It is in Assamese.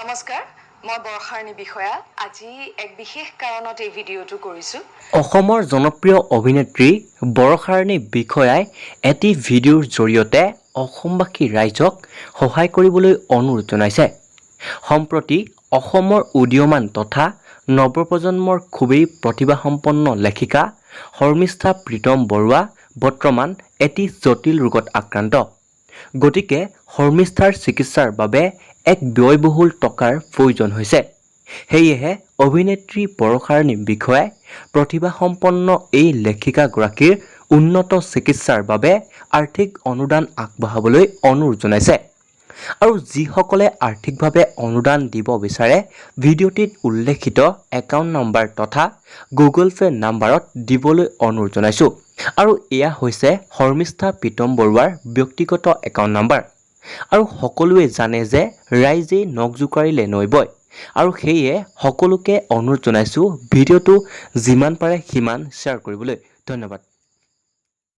নমস্কাৰ মই বৰষাৰণী বিষয়া আজি এক বিশেষ কাৰণত এই ভিডিঅ'টো কৰিছোঁ অসমৰ জনপ্ৰিয় অভিনেত্ৰী বৰষাৰণী বিষয়াই এটি ভিডিঅ'ৰ জৰিয়তে অসমবাসী ৰাইজক সহায় কৰিবলৈ অনুৰোধ জনাইছে। সম্প্ৰতি অসমৰ উদীয়মান তথা নৱপ্ৰজন্মৰ খুবেই প্ৰতিভাসম্পন্ন লেখিকা শৰ্মিষ্ঠা প্ৰীতম বৰুৱা বৰ্তমান এটি জটিল ৰোগত আক্ৰান্ত। গতিকে শৰ্মিষ্ঠাৰ চিকিৎসাৰ বাবে এক ব্যয়বহুল টকাৰ প্ৰয়োজন হৈছে। সেয়েহে অভিনেত্ৰী বৰষাৰণী বিষয়াই প্ৰতিভাসম্পন্ন এই লেখিকাগৰাকীৰ উন্নত চিকিৎসাৰ বাবে আৰ্থিক অনুদান আগবঢ়াবলৈ অনুৰোধ জনাইছে। আৰু যিসকলে আৰ্থিকভাৱে অনুদান দিব বিচাৰে ভিডিঅ'টিত উল্লেখিত একাউণ্ট নম্বৰ তথা গুগল পে' নাম্বাৰত দিবলৈ অনুৰোধ জনাইছোঁ। আৰু এয়া হৈছে শৰ্মিষ্ঠা প্ৰীতম বৰুৱাৰ ব্যক্তিগত একাউণ্ট নম্বৰ। আৰু সকলোৱে জানে যে ৰাইজেই নখ জোকাৰিলে নৈ বয়, আৰু সেয়ে সকলোকে অনুৰোধ জনাইছোঁ ভিডিঅ'টো যিমান পাৰে সিমান শ্বেয়াৰ কৰিবলৈ। ধন্যবাদ।